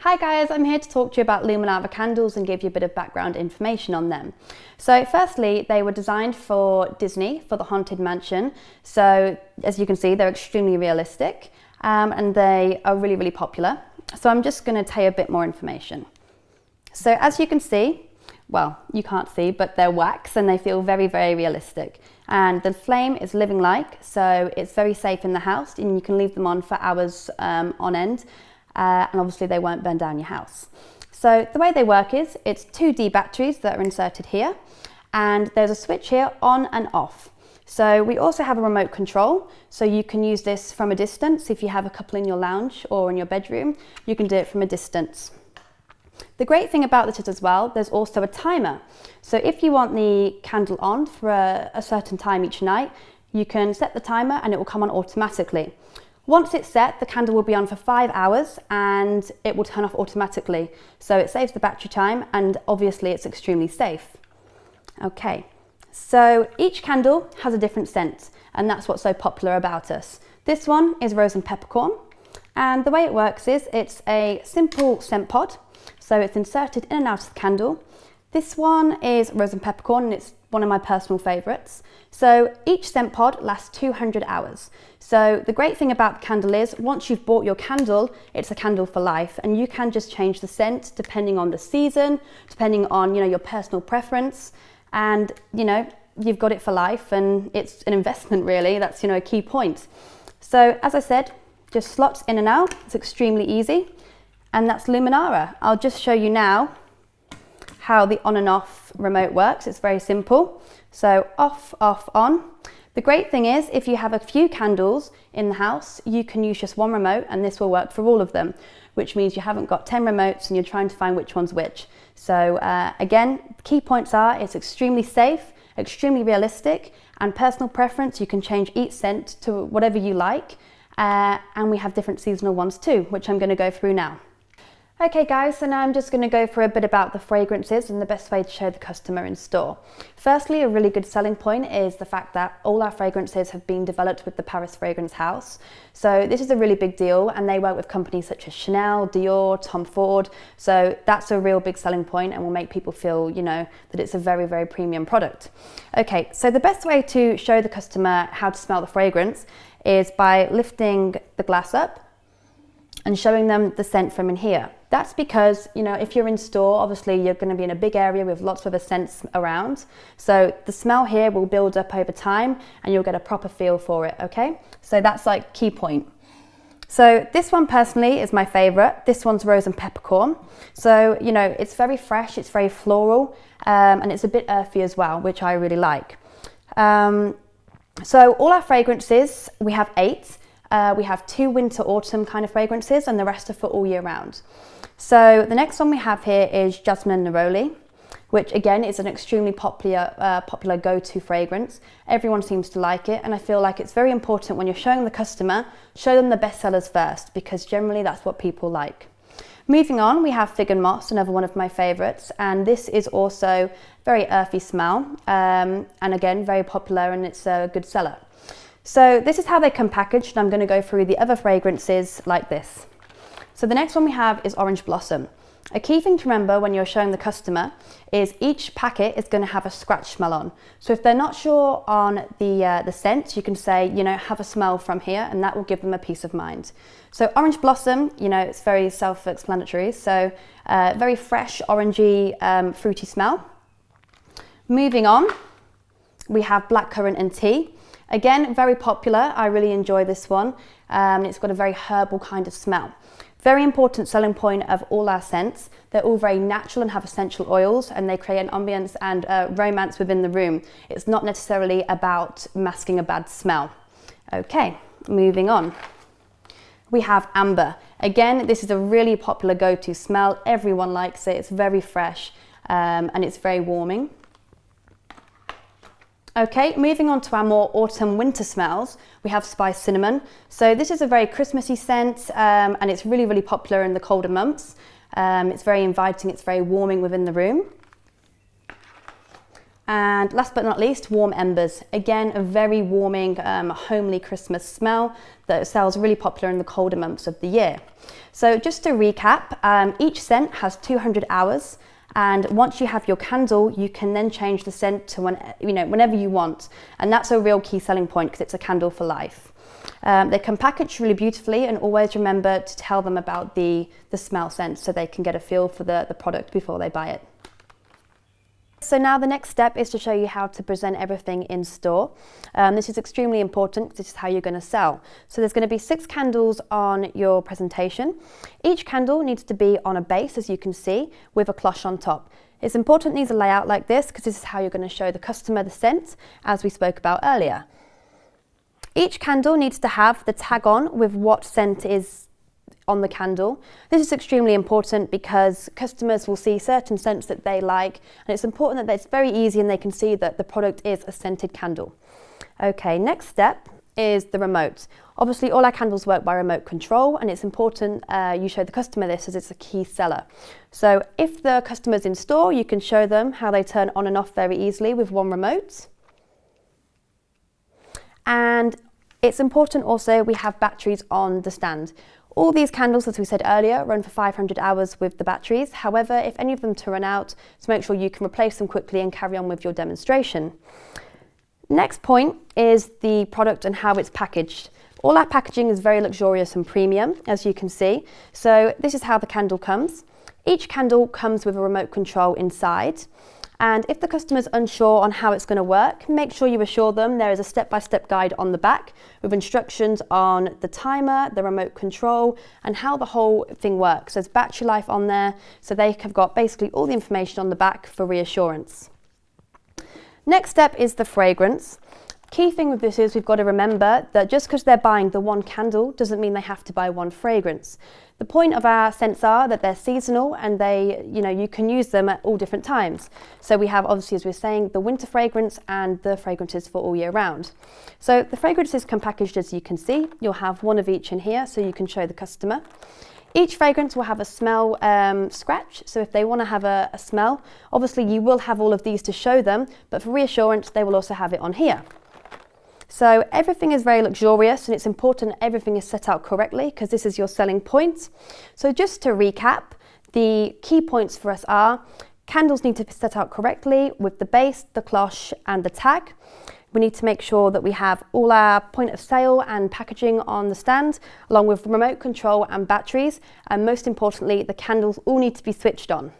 Hi guys, I'm here to talk to you about Luminara candles and give you a bit of background information on them. So firstly, they were designed for Disney, for the Haunted Mansion. So as you can see, they're extremely realistic and they are really, really popular. So I'm just going to tell you a bit more information. So as you can see, well, you can't see, but they're wax and they feel very, very realistic. And the flame is living like, so it's very safe in the house and you can leave them on for hours on end. And obviously they won't burn down your house. So the way they work is it's 2D batteries that are inserted here and there's a switch here on and off. So we also have a remote control, so you can use this from a distance. If you have a couple in your lounge or in your bedroom, you can do it from a distance. The great thing about this is as well, there's also a timer. So if you want the candle on for a certain time each night, you can set the timer and it will come on automatically. Once it's set, the candle will be on for 5 hours and it will turn off automatically. So it saves the battery time and obviously it's extremely safe. Okay, so each candle has a different scent and that's what's so popular about us. This one is rose and peppercorn and the way it works is it's a simple scent pod. So it's inserted in and out of the candle. This one is rose and peppercorn and it's one of my personal favourites. So each scent pod lasts 200 hours. So the great thing about the candle is once you've bought your candle, it's a candle for life and you can just change the scent depending on the season, depending on your personal preference, and you've got it for life and it's an investment really. That's a key point. So as I said, just slots in and out. It's extremely easy and that's Luminara. I'll just show you now how the on and off remote works. It's very simple. So off, off, on. The great thing is if you have a few candles in the house, you can use just one remote and this will work for all of them, which means you haven't got 10 remotes and you're trying to find which one's which. So again, key points are it's extremely safe, extremely realistic, and personal preference. You can change each scent to whatever you like. And we have different seasonal ones too, which I'm going to go through now. Okay guys, so now I'm just going to go through a bit about the fragrances and the best way to show the customer in store. Firstly, a really good selling point is the fact that all our fragrances have been developed with the Paris Fragrance House. So this is a really big deal and they work with companies such as Chanel, Dior, Tom Ford. So that's a real big selling point and will make people feel, that it's a very, very premium product. Okay, so the best way to show the customer how to smell the fragrance is by lifting the glass up and showing them the scent from in here. That's because, if you're in store, obviously you're going to be in a big area with lots of other scents around. So the smell here will build up over time and you'll get a proper feel for it, okay? So that's like key point. So this one personally is my favorite. This one's rose and peppercorn. So, it's very fresh, it's very floral, and it's a bit earthy as well, which I really like. So all our fragrances, we have 8. We have 2 winter autumn kind of fragrances and the rest are for all year round. So the next one we have here is Jasmine and Neroli, which again is an extremely popular go-to fragrance. Everyone seems to like it and I feel like it's very important when you're showing the customer, show them the best sellers first because generally that's what people like. Moving on, we have Fig and Moss, another one of my favorites, and this is also very earthy smell and again very popular and it's a good seller. So this is how they come packaged and I'm going to go through the other fragrances like this. So the next one we have is Orange Blossom. A key thing to remember when you're showing the customer is each packet is going to have a scratch smell on. So if they're not sure on the scent, you can say, have a smell from here and that will give them a peace of mind. So Orange Blossom, it's very self-explanatory. So very fresh, orangey, fruity smell. Moving on, we have Blackcurrant and Tea. Again, very popular. I really enjoy this one. It's got a very herbal kind of smell. Very important selling point of all our scents. They're all very natural and have essential oils and they create an ambience and romance within the room. It's not necessarily about masking a bad smell. Okay, moving on. We have Amber. Again, this is a really popular go-to smell. Everyone likes it. It's very fresh and it's very warming. Okay, moving on to our more autumn winter smells, we have Spice Cinnamon. So this is a very Christmassy scent and it's really, really popular in the colder months. It's very inviting, it's very warming within the room. And last but not least, warm embers. Again, a very warming, homely Christmas smell that sells really popular in the colder months of the year. So just to recap, each scent has 200 hours. And once you have your candle, you can then change the scent to whenever you want. And that's a real key selling point because it's a candle for life. They can package really beautifully, and always remember to tell them about the smell sense so they can get a feel for the product before they buy it. So now the next step is to show you how to present everything in store. This is extremely important because this is how you're going to sell. So there's going to be 6 candles on your presentation. Each candle needs to be on a base, as you can see, with a cloche on top. It's important these are laid out like this because this is how you're going to show the customer the scent, as we spoke about earlier. Each candle needs to have the tag on with what scent is on the candle. This is extremely important because customers will see certain scents that they like, and it's important that it's very easy and they can see that the product is a scented candle. Okay, next step is the remote. Obviously all our candles work by remote control, and it's important you show the customer this as it's a key seller. So if the customer's in store, you can show them how they turn on and off very easily with one remote. And it's important also we have batteries on the stand. All these candles, as we said earlier, run for 500 hours with the batteries. However, if any of them to run out, so make sure you can replace them quickly and carry on with your demonstration. Next point is the product and how it's packaged. All our packaging is very luxurious and premium, as you can see. So this is how the candle comes. Each candle comes with a remote control inside. And if the customer's unsure on how it's going to work, make sure you assure them there is a step-by-step guide on the back with instructions on the timer, the remote control, and how the whole thing works. There's battery life on there, so they have got basically all the information on the back for reassurance. Next step is the fragrance. Key thing with this is we've got to remember that just because they're buying the one candle doesn't mean they have to buy one fragrance. The point of our scents are that they're seasonal and you can use them at all different times. So we have, obviously, as we're saying, the winter fragrance and the fragrances for all year round. So the fragrances come packaged, as you can see. You'll have one of each in here so you can show the customer. Each fragrance will have a smell scratch, so if they want to have a smell, obviously you will have all of these to show them, but for reassurance they will also have it on here. So everything is very luxurious, and it's important that everything is set out correctly because this is your selling point. So just to recap, the key points for us are candles need to be set out correctly with the base, the cloche and the tag. We need to make sure that we have all our point of sale and packaging on the stand, along with remote control and batteries, and most importantly, the candles all need to be switched on.